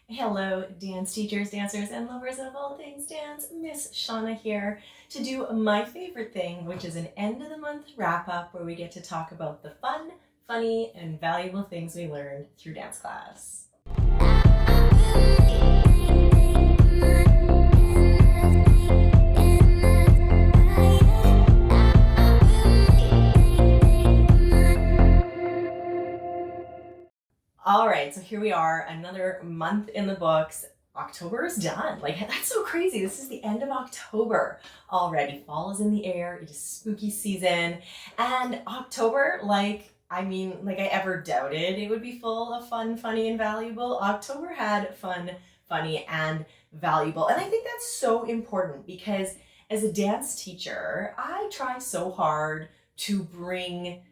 Hello, dance teachers, dancers, and lovers of all things dance. Miss Shauna here to do my favorite thing, which is an end of the month wrap up where we get to talk about the fun, funny, and valuable things we learned through dance class. All right, so here we are, another month in the books. October is done. Like, that's so crazy. This is the end of October already. Fall is in the air. It is spooky season. And October, like I ever doubted it would be full of fun, funny, and valuable. October had fun, funny, and valuable. And I think that's so important because as a dance teacher, I try so hard to bring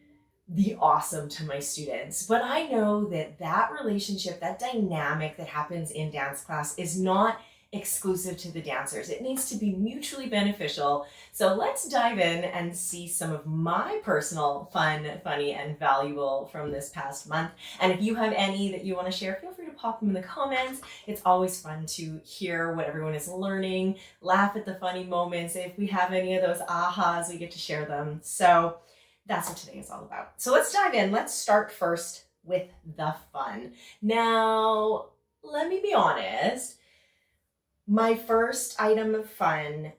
the awesome to my students. But I know that that relationship, that dynamic that happens in dance class is not exclusive to the dancers. It needs to be mutually beneficial. So let's dive in and see some of my personal fun, funny, and valuable from this past month. And if you have any that you want to share, feel free to pop them in the comments. It's always fun to hear what everyone is learning, laugh at the funny moments. If we have any of those ahas, we get to share them. So that's what today is all about. So let's dive in. Let's start first with the fun. Now, let me be honest. My first item of fun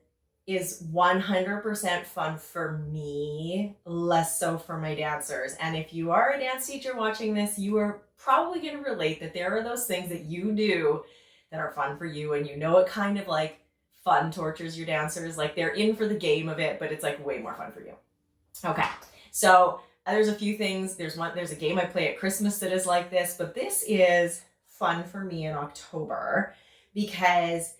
is 100% fun for me, less so for my dancers. And if you are a dance teacher watching this, you are probably going to relate that there are those things that you do that are fun for you, and you know it kind of like fun tortures your dancers. Like they're in for the game of it, but it's like way more fun for you. Okay. So there's a few things. There's a game I play at Christmas that is like this, but this is fun for me in October because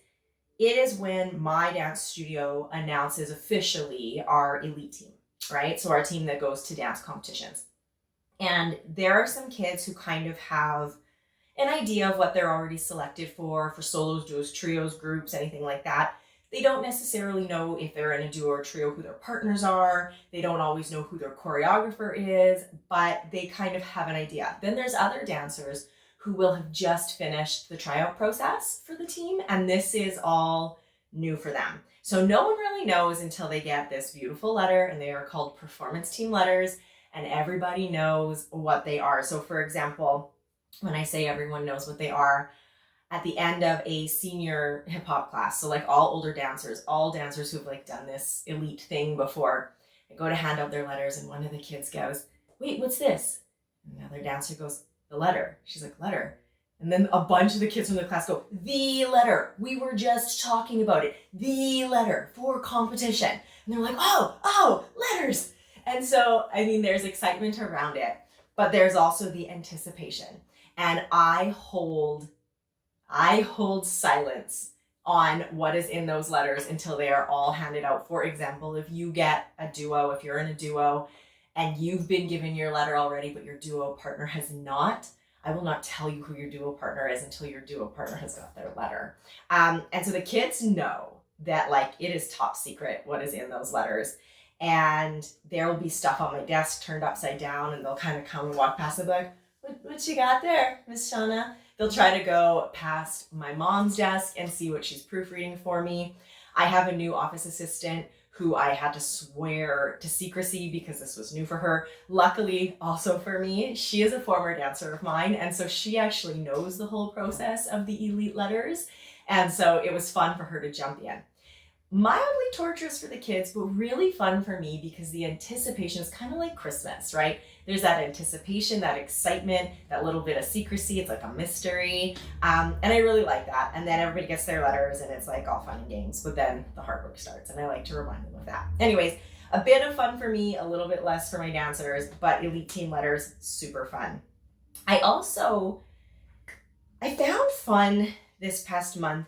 it is when my dance studio announces officially our elite team, right? So our team that goes to dance competitions. And there are some kids who kind of have an idea of what they're already selected for solos, duos, trios, groups, anything like that. They don't necessarily know if they're in a duo or trio who their partners are. They don't always know who their choreographer is, but they kind of have an idea. Then there's other dancers who will have just finished the tryout process for the team, and this is all new for them. So no one really knows until they get this beautiful letter, and they are called performance team letters, and everybody knows what they are. So for example, when I say everyone knows what they are, at the end of a senior hip hop class, so like all older dancers, all dancers who've like done this elite thing before, I go to hand out their letters, and one of the kids goes, "Wait, what's this?" And the other dancer goes, "The letter." She's like, "Letter?" And then a bunch of the kids from the class go, "The letter. We were just talking about it. The letter for competition." And they're like, oh, letters. And so, I mean, there's excitement around it, but there's also the anticipation. And I hold silence on what is in those letters until they are all handed out. For example, if you get a duo, if you're in a duo and you've been given your letter already, but your duo partner has not, I will not tell you who your duo partner is until your duo partner has got their letter. And so the kids know that like it is top secret what is in those letters. And there will be stuff on my desk turned upside down, and they'll kind of come and walk past and be like, what you got there, Miss Shauna? They'll try to go past my mom's desk and see what she's proofreading for me. I have a new office assistant who I had to swear to secrecy because this was new for her. Luckily, also for me, she is a former dancer of mine, and so she actually knows the whole process of the elite letters. And so it was fun for her to jump in. Mildly torturous for the kids, but really fun for me because the anticipation is kind of like Christmas, right? There's that anticipation, that excitement, that little bit of secrecy. It's like a mystery. And I really like that. And then everybody gets their letters and it's like all fun and games, but then the hard work starts, and I like to remind them of that. Anyways, a bit of fun for me, a little bit less for my dancers, but elite team letters, super fun. I found fun this past month,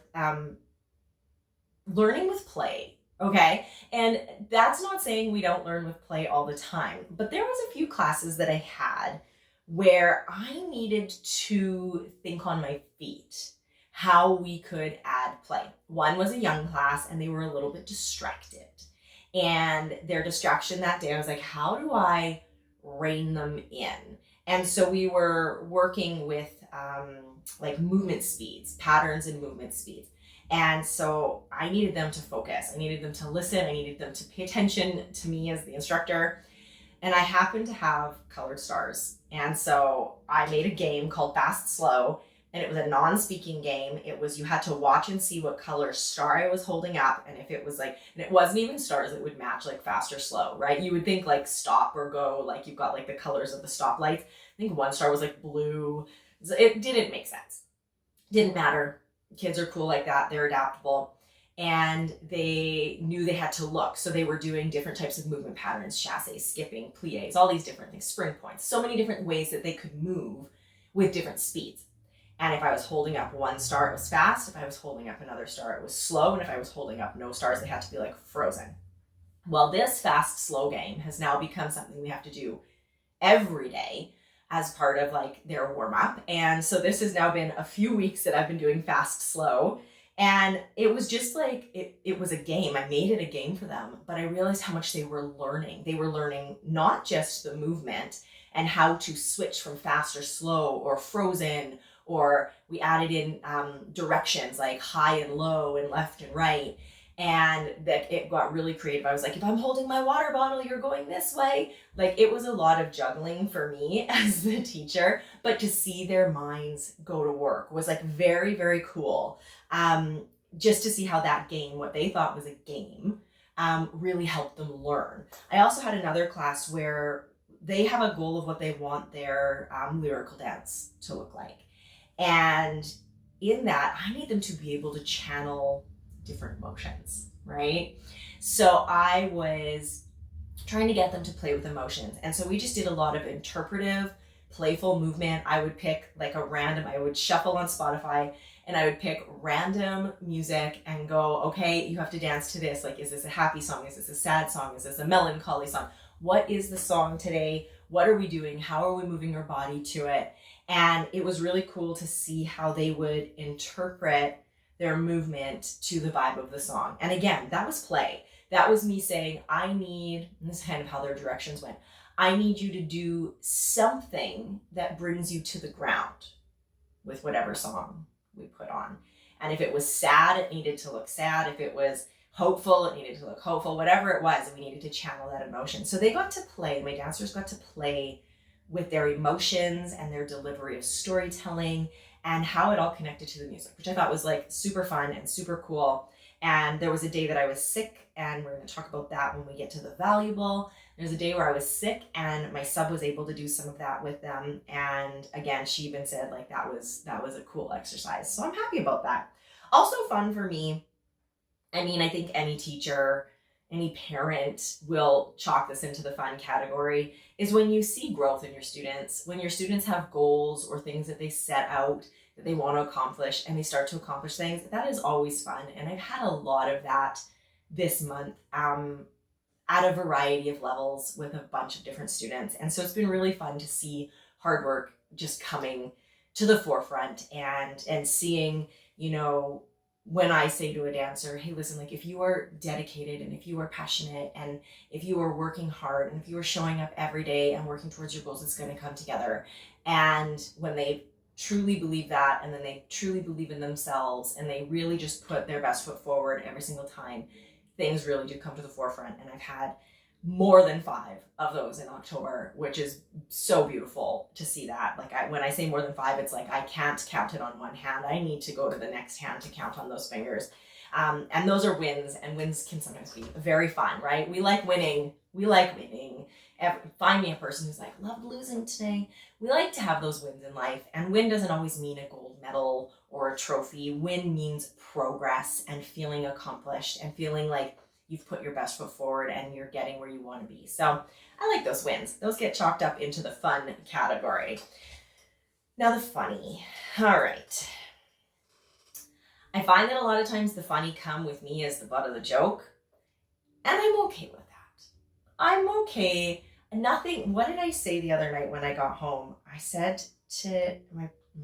learning with play, okay? And that's not saying we don't learn with play all the time, but there was a few classes that I had where I needed to think on my feet how we could add play. One was a young class, and they were a little bit distracted. And their distraction that day, I was like, how do I rein them in? And so we were working with like movement speeds, patterns and movement speeds. And so I needed them to focus. I needed them to listen. I needed them to pay attention to me as the instructor. And I happened to have colored stars. And so I made a game called Fast Slow, and it was a non-speaking game. It was, you had to watch and see what color star I was holding up. And if it was like, and it wasn't even stars, it would match like fast or slow, right? You would think like stop or go, like you've got like the colors of the stoplights. I think one star was like blue. It didn't make sense. Didn't matter. Kids are cool like that. They're adaptable. And they knew they had to look. So they were doing different types of movement patterns, chassés, skipping, pliés, all these different things, spring points, so many different ways that they could move with different speeds. And if I was holding up one star, it was fast. If I was holding up another star, it was slow. And if I was holding up no stars, they had to be like frozen. Well, this fast, slow game has now become something we have to do every day as part of like their warm up. And so this has now been a few weeks that I've been doing fast, slow. And it was just like, it was a game. I made it a game for them, but I realized how much they were learning. They were learning not just the movement and how to switch from fast or slow or frozen, or we added in directions like high and low and left and right. And that it got really creative. I was like, if I'm holding my water bottle, you're going this way. Like it was a lot of juggling for me as the teacher, but to see their minds go to work was like very, very cool. Just to see how that game, what they thought was a game, really helped them learn. I also had another class where they have a goal of what they want their lyrical dance to look like. And in that, I need them to be able to channel different emotions, right? So I was trying to get them to play with emotions. And so we just did a lot of interpretive, playful movement. I would pick like I would shuffle on Spotify and I would pick random music and go, okay, you have to dance to this. Like, is this a happy song? Is this a sad song? Is this a melancholy song? What is the song today? What are we doing? How are we moving our body to it? And it was really cool to see how they would interpret their movement to the vibe of the song. And again, that was play. That was me saying, and this is kind of how their directions went, I need you to do something that brings you to the ground with whatever song we put on. And if it was sad, it needed to look sad. If it was hopeful, it needed to look hopeful. Whatever it was, we needed to channel that emotion. So they got to play, my dancers got to play with their emotions and their delivery of storytelling and how it all connected to the music, which I thought was like super fun and super cool. And there was a day that I was sick, and we're going to talk about that when we get to the valuable. There's a day where I was sick and my sub was able to do some of that with them. And again, she even said like that was a cool exercise. So I'm happy about that. Also fun for me. I mean, I think any teacher, any parent will chalk this into the fun category, is when you see growth in your students, when your students have goals or things that they set out that they want to accomplish and they start to accomplish things. That is always fun. And I've had a lot of that this month at a variety of levels with a bunch of different students. And so it's been really fun to see hard work just coming to the forefront and seeing, you know, when I say to a dancer, hey, listen, like if you are dedicated and if you are passionate and if you are working hard and if you are showing up every day and working towards your goals, it's going to come together. And when they truly believe that, and then they truly believe in themselves and they really just put their best foot forward every single time, things really do come to the forefront. And I've had more than 5 of those in October, which is so beautiful to see that. Like when I say more than 5, it's like I can't count it on one hand. I need to go to the next hand to count on those fingers. And those are wins, and wins can sometimes be very fun, right? We like winning. Find me a person who's like, loved losing today. We like to have those wins in life, and win doesn't always mean a gold medal or a trophy. Win means progress and feeling accomplished and feeling like you've put your best foot forward and you're getting where you want to be. So I like those wins. Those get chalked up into the fun category. Now the funny. All right. I find that a lot of times the funny come with me as the butt of the joke, and I'm okay with that. I'm okay. Nothing. What did I say the other night when I got home? I said to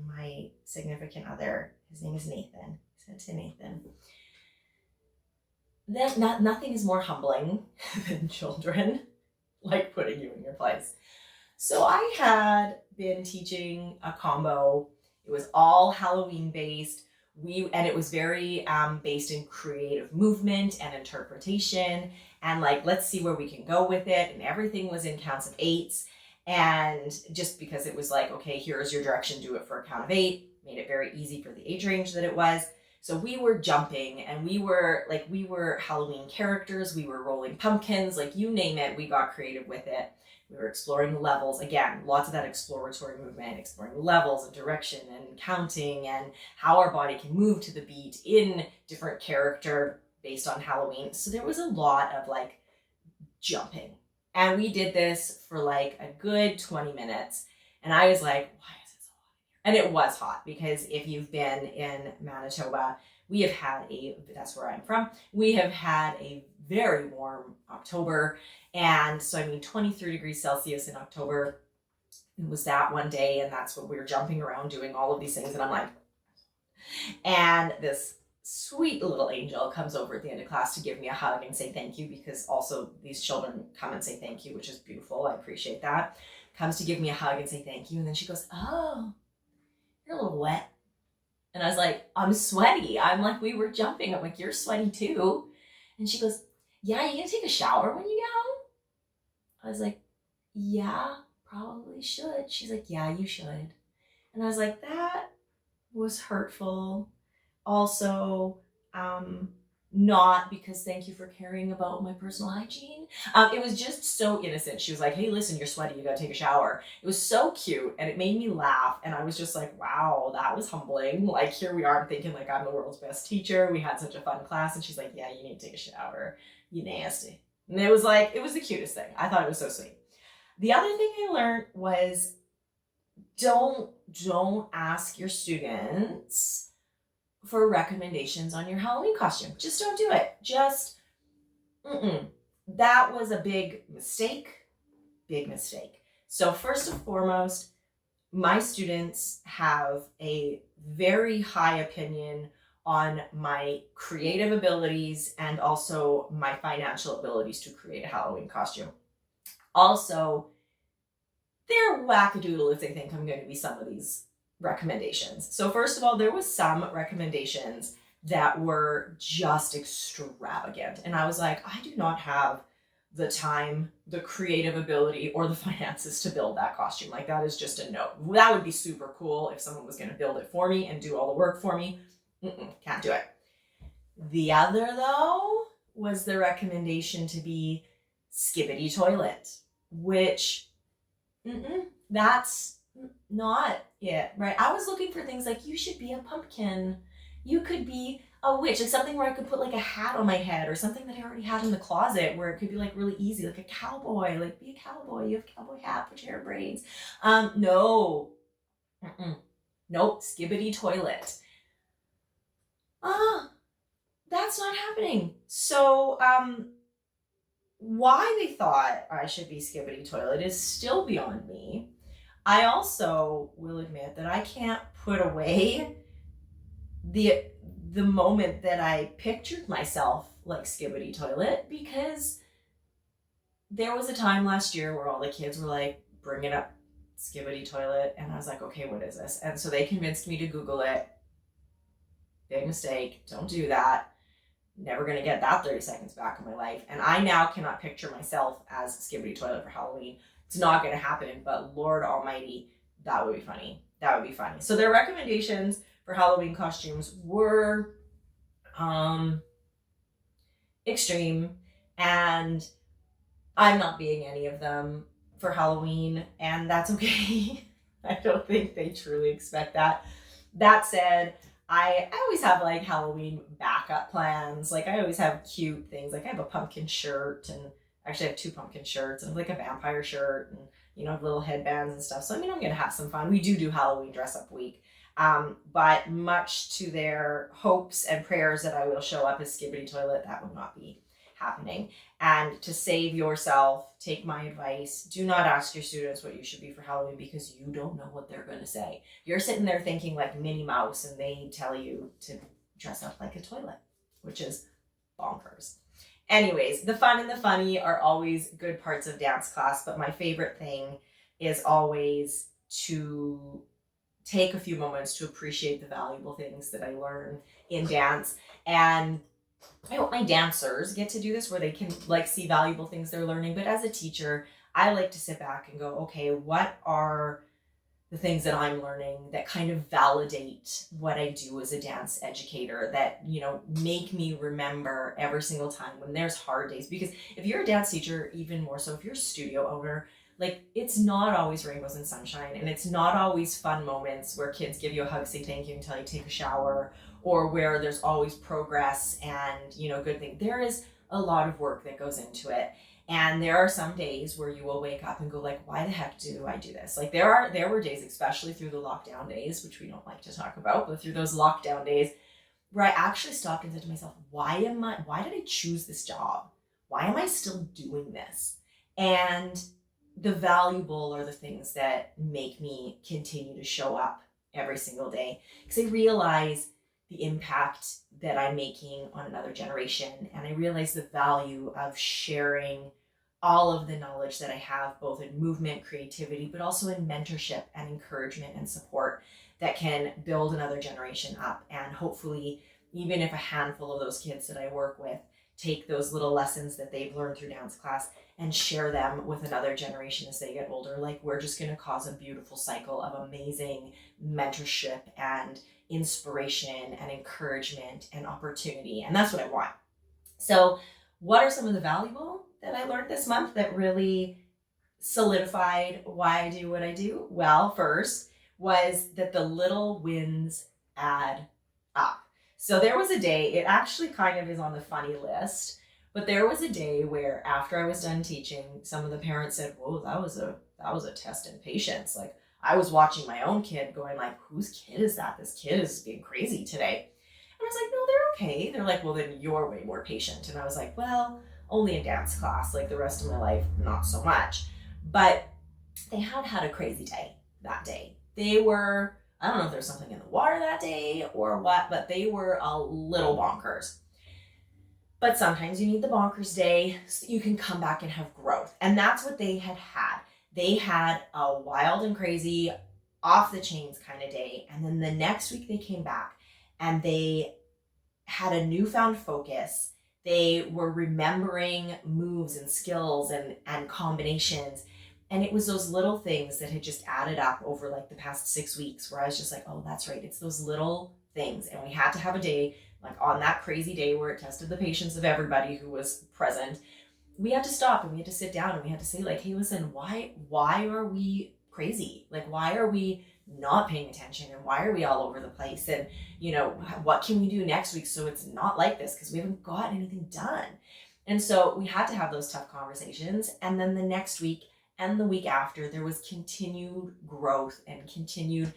my significant other, his name is Nathan. I said to Nathan, that nothing is more humbling than children like putting you in your place. So I had been teaching a combo It was all Halloween based. And it was very based in creative movement and interpretation, and like, let's see where we can go with it. And everything was in counts of eights. And just because it was like, okay, here's your direction, do it for a count of eight, made it very easy for the age range that it was. So we were jumping, and we were Halloween characters, we were rolling pumpkins, like you name it, we got creative with it. We were exploring levels. Again, lots of that exploratory movement, exploring levels and direction and counting and how our body can move to the beat in different character based on Halloween. So there was a lot of like jumping. And we did this for like a good 20 minutes. And I was like, why is it so hot? And it was hot, because if you've been in Manitoba, that's where I'm from, we have had a very warm October. And so, I mean, 23 degrees Celsius in October, it was that one day, and that's what we were jumping around doing all of these things. And I'm like, and this sweet little angel comes over at the end of class to give me a hug and say thank you, because also these children come and say thank you, which is beautiful. I appreciate that. Comes to give me a hug and say thank you. And then she goes, oh, you're a little wet. And I was like, I'm sweaty. I'm like, we were jumping. I'm like, you're sweaty too. And she goes, yeah, you gonna take a shower when you get home? I was like, yeah, probably should. She's like, yeah, you should. And I was like, that was hurtful. Also, not because thank you for caring about my personal hygiene. It was just so innocent. She was like, hey, listen, you're sweaty, you gotta take a shower. It was so cute, and it made me laugh. And I was just like, wow, that was humbling. Like, here we are, I'm thinking like I'm the world's best teacher. We had such a fun class. And she's like, yeah, you need to take a shower. You nasty. And it was like, it was the cutest thing. I thought it was so sweet. The other thing I learned was don't ask your students for recommendations on your Halloween costume. Just don't do it. That was a big mistake. So first and foremost, my students have a very high opinion on my creative abilities and also my financial abilities to create a Halloween costume. Also, they're wackadoodle if they think I'm going to be some of these recommendations. So first of all, there was some recommendations that were just extravagant. And I was like, I do not have the time, the creative ability, or the finances to build that costume. Like, that is just a no. That would be super cool if someone was going to build it for me and do all the work for me. Can't do it. The other, though, was the recommendation to be skibbity toilet, which that's not it, right? I was looking for things like, you should be a pumpkin. You could be a witch, like something where I could put like a hat on my head, or something that I already had in the closet where it could be like really easy, like a cowboy, like be a cowboy. You have a cowboy hat, put your hair braids. No. Nope, skibbity toilet. That's not happening. So, why they thought I should be skibbity toilet is still beyond me. I also will admit that I can't put away the moment that I pictured myself like skibbity toilet, because there was a time last year where all the kids were like bringing up skibbity toilet, and I was like, okay, what is this? And so they convinced me to Google it. Big mistake. Don't do that. Never going to get that 30 seconds back in my life. And I now cannot picture myself as skibbity toilet for Halloween. It's not going to happen, but Lord Almighty, that would be funny. That would be funny. So their recommendations for Halloween costumes were extreme, and I'm not being any of them for Halloween, and that's okay. I don't think they truly expect that. That said, I always have like Halloween backup plans. Like, I always have cute things. Like, I have a pumpkin shirt, and actually I have 2 pumpkin shirts, and like a vampire shirt, and little headbands and stuff. So I mean, I'm gonna have some fun. We do Halloween dress up week, but much to their hopes and prayers that I will show up as skibbity toilet, that will not be happening. And to save yourself, take my advice. Do not ask your students what you should be for Halloween, because you don't know what they're going to say. You're sitting there thinking like Minnie Mouse, and they tell you to dress up like a toilet, which is bonkers. Anyways, the fun and the funny are always good parts of dance class, but my favorite thing is always to take a few moments to appreciate the valuable things that I learn in dance. And I hope my dancers get to do this where they can like see valuable things they're learning. But as a teacher, I like to sit back and go, okay, what are the things that I'm learning that kind of validate what I do as a dance educator, that, make me remember every single time when there's hard days. Because if you're a dance teacher, even more so, if you're a studio owner, like it's not always rainbows and sunshine, and it's not always fun moments where kids give you a hug, say thank you until you take a shower, or where there's always progress and, good thing. There is a lot of work that goes into it. And there are some days where you will wake up and go like, why the heck do I do this? Like there were days, especially through the lockdown days, which we don't like to talk about, but through those lockdown days where I actually stopped and said to myself, why did I choose this job? Why am I still doing this? And the valuable are the things that make me continue to show up every single day, because I realize the impact that I'm making on another generation. And I realize the value of sharing all of the knowledge that I have, both in movement, creativity, but also in mentorship and encouragement and support that can build another generation up. And hopefully, even if a handful of those kids that I work with take those little lessons that they've learned through dance class and share them with another generation as they get older, like we're just going to cause a beautiful cycle of amazing mentorship and inspiration and encouragement and opportunity. And that's what I want. So what are some of the valuable that I learned this month that really solidified why I do what I do? Well, first was that the little wins add up. So there was a day, it actually kind of is on the funny list, but there was a day where after I was done teaching, some of the parents said, whoa, that was a test in patience. Like I was watching my own kid going like, whose kid is that? This kid is being crazy today. And I was like, no, they're okay. They're like, well, then you're way more patient. And I was like, well, only in dance class, like the rest of my life, not so much. But they had a crazy day that day. They were, I don't know if there's something in the water that day or what, but they were a little bonkers. But sometimes you need the bonkers day so you can come back and have growth. And that's what they had. They had a wild and crazy, off the chains kind of day. And then the next week they came back and they had a newfound focus. They were remembering moves and skills and combinations. And it was those little things that had just added up over like the past 6 weeks where I was just like, oh, that's right. It's those little things. And we had to have a day, like on that crazy day where it tested the patience of everybody who was present. We had to stop and we had to sit down and we had to say like, hey, listen, why are we crazy? Like, why are we not paying attention? And why are we all over the place? And, what can we do next week so it's not like this? Because we haven't got anything done. And so we had to have those tough conversations. And then the next week and the week after, there was continued growth and continued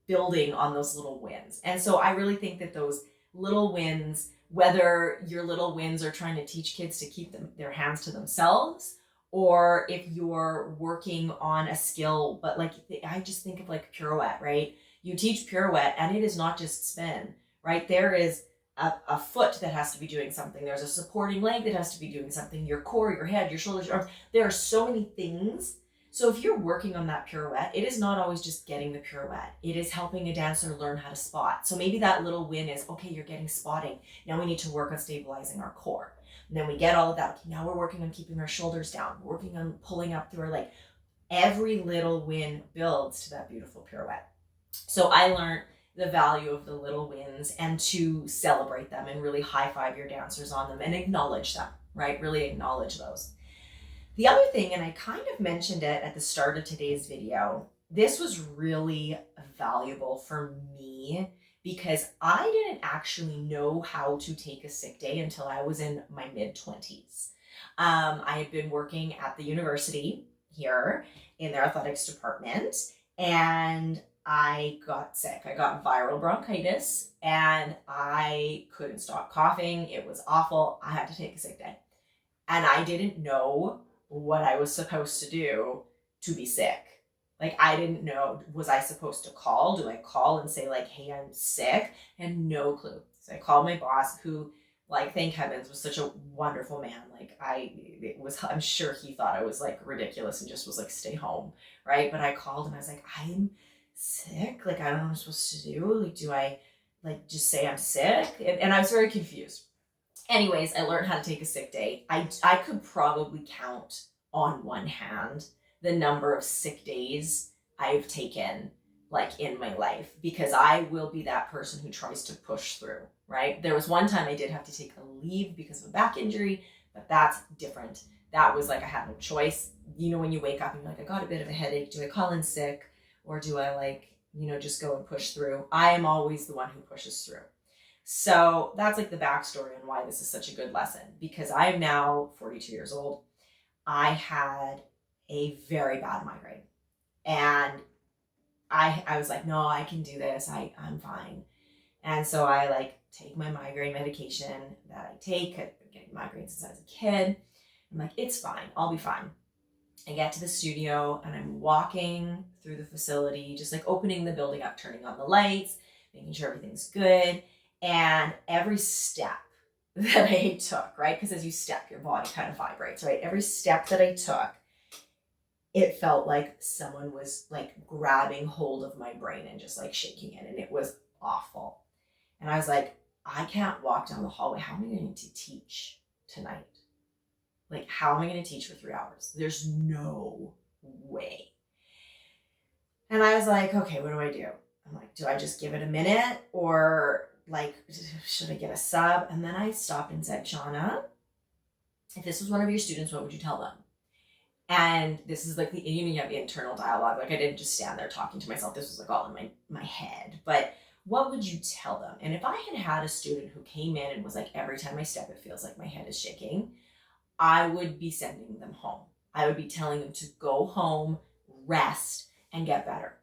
building on those little wins. And so I really think that those little wins, whether your little wins are trying to teach kids to keep their hands to themselves, or if you're working on a skill, but like, I just think of like pirouette, right? You teach pirouette and it is not just spin, right? There is a foot that has to be doing something. There's a supporting leg that has to be doing something. Your core, your head, your shoulders, your arms. There are so many things. So if you're working on that pirouette, it is not always just getting the pirouette. It is helping a dancer learn how to spot. So maybe that little win is, okay, you're getting spotting. Now we need to work on stabilizing our core. And then we get all of that. Okay, now we're working on keeping our shoulders down, working on pulling up through our leg. Every little win builds to that beautiful pirouette. So I learned the value of the little wins and to celebrate them and really high five your dancers on them and acknowledge them, right? Really acknowledge those. The other thing, and I kind of mentioned it at the start of today's video, this was really valuable for me because I didn't actually know how to take a sick day until I was in my mid-20s. I had been working at the university here in their athletics department, and I got sick. I got viral bronchitis and I couldn't stop coughing. It was awful. I had to take a sick day. And I didn't know what I was supposed to do to be sick. Like, I didn't know, was I supposed to call? Do I call and say like, hey, I'm sick? And no clue. So I called my boss, who, like, thank heavens, was such a wonderful man. Like, I'm sure he thought I was like ridiculous and just was like, stay home, right? But I called and I was like, I'm sick? Like, I don't know what I'm supposed to do. Like, do I like just say I'm sick? And I was very confused. Anyways, I learned how to take a sick day. I could probably count on one hand the number of sick days I've taken like in my life, because I will be that person who tries to push through, right? There was one time I did have to take a leave because of a back injury, but that's different. That was like I had no choice. You know, when you wake up and you're like, I got a bit of a headache. Do I call in sick, or do I like, just go and push through? I am always the one who pushes through. So that's like the backstory on why this is such a good lesson, because I am now 42 years old. I had a very bad migraine, and I was like, no, I can do this. I'm fine. And so I like take my migraine medication that I take. I've been getting migraines since I was a kid. I'm like, it's fine. I'll be fine. I get to the studio and I'm walking through the facility, just like opening the building up, turning on the lights, making sure everything's good. And every step that I took, right? Because as you step, your body kind of vibrates, right? Every step that I took, it felt like someone was like grabbing hold of my brain and just like shaking it. And it was awful. And I was like, I can't walk down the hallway. How am I going to teach tonight? Like, how am I going to teach for 3 hours? There's no way. And I was like, okay, what do I do? I'm like, do I just give it a minute, or like, should I get a sub? And then I stopped and said, Shauna, if this was one of your students, what would you tell them? And this is like you have internal dialogue. Like, I didn't just stand there talking to myself. This was like all in my head. But what would you tell them? And if I had a student who came in and was like, every time I step, it feels like my head is shaking, I would be sending them home. I would be telling them to go home, rest, and get better.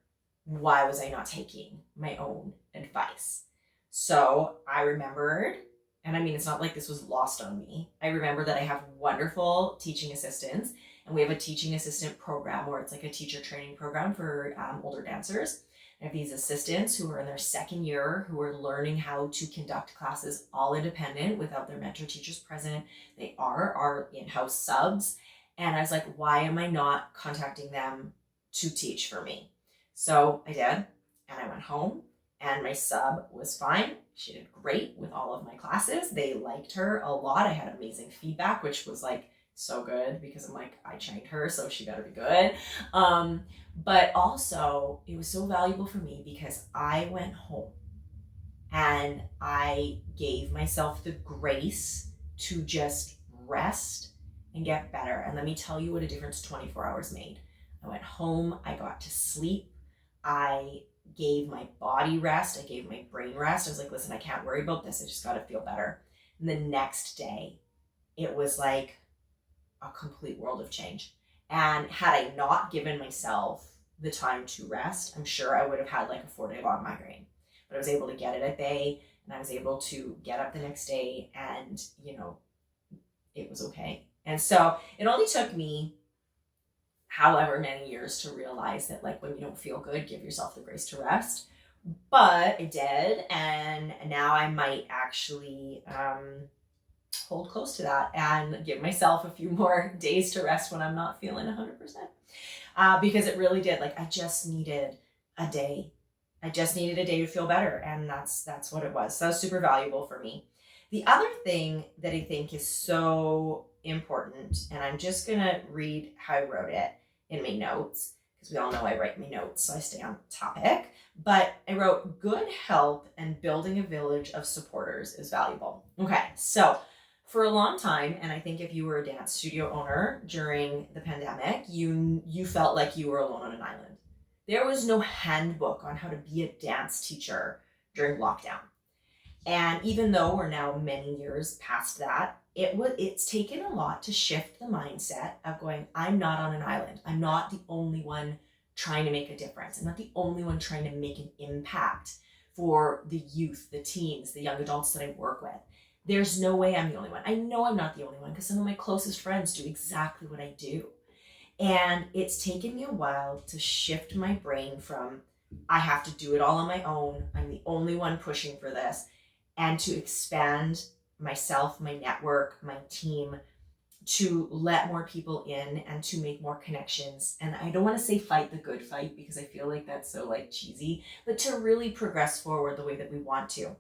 Why was I not taking my own advice? So I remembered, and I mean, it's not like this was lost on me. I remember that I have wonderful teaching assistants, and we have a teaching assistant program where it's like a teacher training program for older dancers. I have these assistants who are in their second year, who are learning how to conduct classes all independent without their mentor teachers present. They are our in-house subs. And I was like, why am I not contacting them to teach for me? So I did, and I went home, and my sub was fine. She did great with all of my classes. They liked her a lot. I had amazing feedback, which was like so good, because I'm like, I trained her, so she better be good. But also it was so valuable for me because I went home and I gave myself the grace to just rest and get better. And let me tell you what a difference 24 hours made. I went home, I got to sleep, I gave my body rest, I gave my brain rest. I was like, listen, I can't worry about this. I just got to feel better. And the next day, it was like a complete world of change. And had I not given myself the time to rest, I'm sure I would have had like a 4-day long migraine. But I was able to get it at bay, and I was able to get up the next day, and, it was okay. And so it only took me however many years to realize that, like, when you don't feel good, give yourself the grace to rest. But I did, and now I might actually hold close to that and give myself a few more days to rest when I'm not feeling 100%. Because it really did. Like, I just needed a day. I just needed a day to feel better, and that's what it was. So that was super valuable for me. The other thing that I think is so important, and I'm just gonna read how I wrote it in my notes, because we all know I write my notes, so I stay on topic. But I wrote, good health and building a village of supporters is valuable. Okay, so for a long time, and I think if you were a dance studio owner during the pandemic, you felt like you were alone on an island. There was no handbook on how to be a dance teacher during lockdown. And even though we're now many years past that, it's taken a lot to shift the mindset of going, I'm not on an island. I'm not the only one trying to make a difference. I'm not the only one trying to make an impact for the youth, the teens, the young adults that I work with. There's no way I'm the only one. I know I'm not the only one, because some of my closest friends do exactly what I do. And it's taken me a while to shift my brain from, I have to do it all on my own, I'm the only one pushing for this, and to expand myself, my network, my team, to let more people in and to make more connections. And I don't want to say fight the good fight because I feel like that's so like cheesy, but to really progress forward the way that we want to.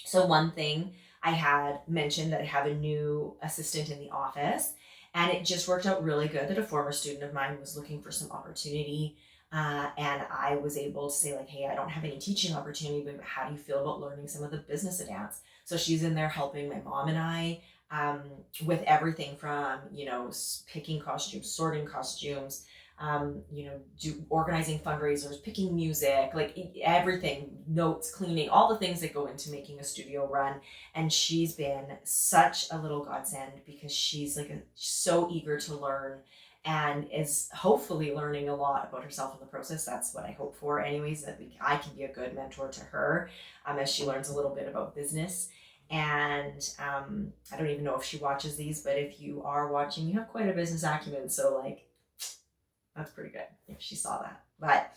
So one thing, I had mentioned that I have a new assistant in the office, and it just worked out really good that a former student of mine was looking for some opportunity. And I was able to say like, hey, I don't have any teaching opportunity, but how do you feel about learning some of the business of dance? So she's in there helping my mom and I um, with everything from, picking costumes, sorting costumes, organizing fundraisers, picking music, like everything, notes, cleaning, all the things that go into making a studio run. And she's been such a little godsend because she's like so eager to learn and is hopefully learning a lot about herself in the process. That's what I hope for anyways, that I can be a good mentor to her as she learns a little bit about business. And I don't even know if she watches these, but if you are watching, you have quite a business acumen. So like, that's pretty good if she saw that. But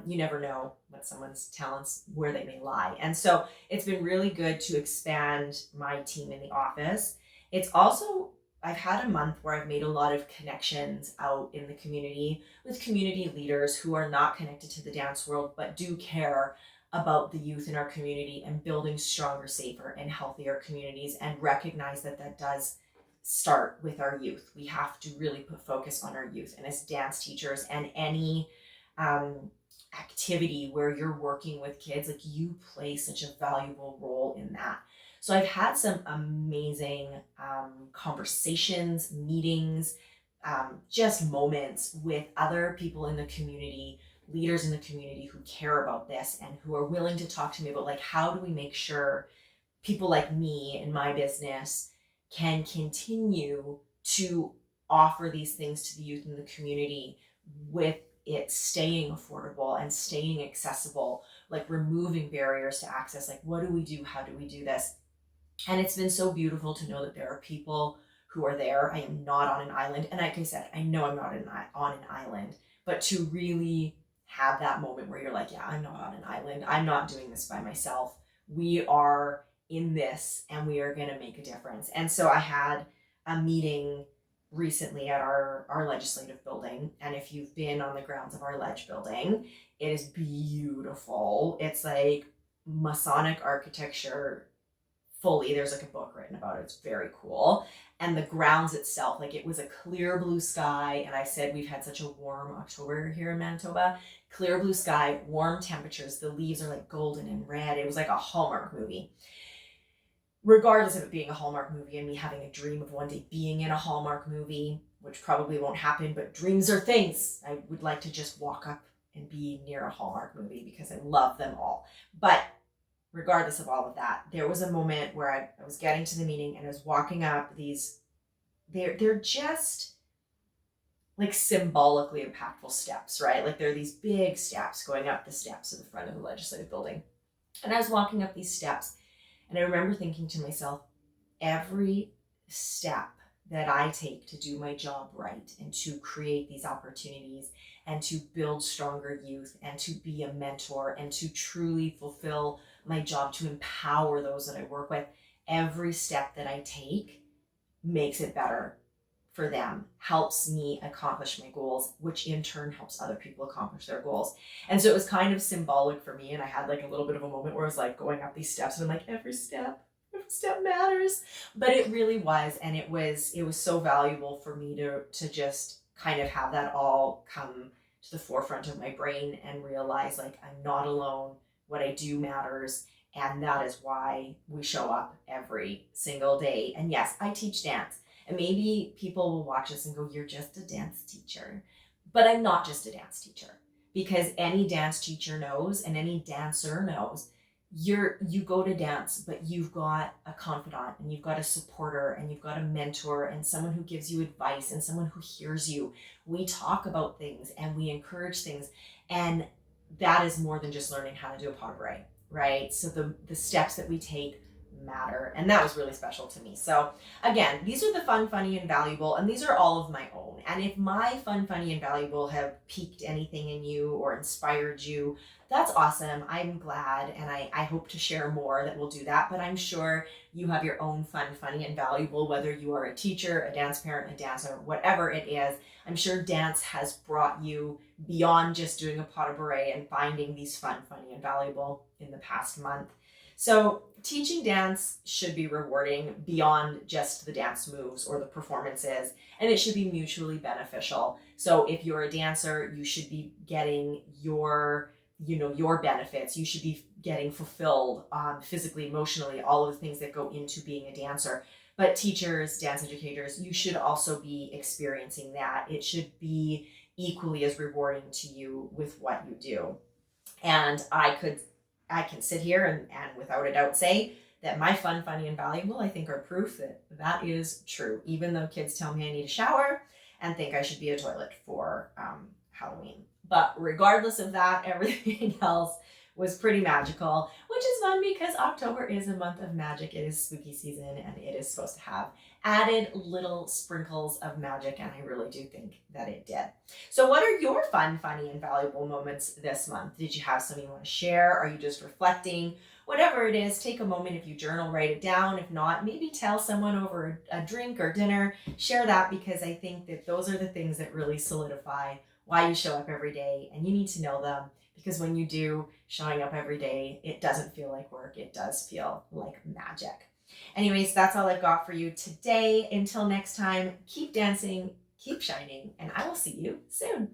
you never know what someone's talents, where they may lie. And so it's been really good to expand my team in the office. It's also, I've had a month where I've made a lot of connections out in the community with community leaders who are not connected to the dance world, but do care about the youth in our community and building stronger, safer, and healthier communities, and recognize that that does start with our youth. We have to really put focus on our youth. And as dance teachers and any activity where you're working with kids, like you play such a valuable role in that. So I've had some amazing conversations, meetings, just moments with other people in the community, leaders in the community who care about this and who are willing to talk to me about like, how do we make sure people like me in my business can continue to offer these things to the youth in the community with it staying affordable and staying accessible, like removing barriers to access. Like, what do we do? How do we do this? And it's been so beautiful to know that there are people who are there. I am not on an island. And like I said, I know I'm not on an island, but to really have that moment where you're like, yeah, I'm not on an island. I'm not doing this by myself. We are in this and we are going to make a difference. And so I had a meeting recently at our legislative building. And if you've been on the grounds of our ledge building, it is beautiful. It's like Masonic architecture fully. There's like a book written about it. It's very cool. And the grounds itself, like it was a clear blue sky. And I said, we've had such a warm October here in Manitoba. Clear blue sky, warm temperatures. The leaves are like golden and red. It was like a Hallmark movie. Regardless of it being a Hallmark movie and me having a dream of one day being in a Hallmark movie, which probably won't happen, but dreams are things. I would like to just walk up and be near a Hallmark movie because I love them all. But regardless of all of that, there was a moment where I was getting to the meeting and I was walking up these, they're just like symbolically impactful steps, right? Like there are these big steps going up the steps of the front of the legislative building. And I was walking up these steps and I remember thinking to myself, every step that I take to do my job right and to create these opportunities and to build stronger youth and to be a mentor and to truly fulfill my job to empower those that I work with, every step that I take makes it better for them, helps me accomplish my goals, which in turn helps other people accomplish their goals. And so it was kind of symbolic for me. And I had like a little bit of a moment where I was like going up these steps and I'm like, every step matters. But it really was. And it was so valuable for me to just kind of have that all come to the forefront of my brain and realize like I'm not alone. What I do matters. And that is why we show up every single day. And yes, I teach dance. And maybe people will watch this and go, you're just a dance teacher. But I'm not just a dance teacher, because any dance teacher knows and any dancer knows you go to dance, but you've got a confidant and you've got a supporter and you've got a mentor and someone who gives you advice and someone who hears you. We talk about things and we encourage things. And that is more than just learning how to do a pas de bourrée, right? So the steps that we take matter. And that was really special to me. So again, these are the fun, funny, and valuable, and these are all of my own. And if my fun, funny, and valuable have piqued anything in you or inspired you, that's awesome. I'm glad, and I hope to share more that will do that. But I'm sure you have your own fun, funny, and valuable, whether you are a teacher, a dance parent, a dancer, whatever it is. I'm sure dance has brought you beyond just doing a pas de bourrée and finding these fun, funny, and valuable in the past month. So teaching dance should be rewarding beyond just the dance moves or the performances, and it should be mutually beneficial. So if you're a dancer, you should be getting your benefits. You should be getting fulfilled physically, emotionally, all of the things that go into being a dancer. But teachers, dance educators, you should also be experiencing that. It should be equally as rewarding to you with what you do. And I can sit here and without a doubt say that my fun, funny, and valuable, I think, are proof that that is true, even though kids tell me I need a shower and think I should be a toilet for Halloween. But regardless of that, everything else was pretty magical, which is fun because October is a month of magic. It is spooky season, and it is supposed to have added little sprinkles of magic, and I really do think that it did. So what are your fun, funny, and valuable moments this month? Did you have some you want to share? Are you just reflecting? Whatever it is, take a moment. If you journal, write it down. If not, maybe tell someone over a drink or dinner. Share that, because I think that those are the things that really solidify why you show up every day, and you need to know them, because when you do, showing up every day, it doesn't feel like work. It does feel like magic. Anyways, that's all I've got for you today. Until next time, keep dancing, keep shining, and I will see you soon.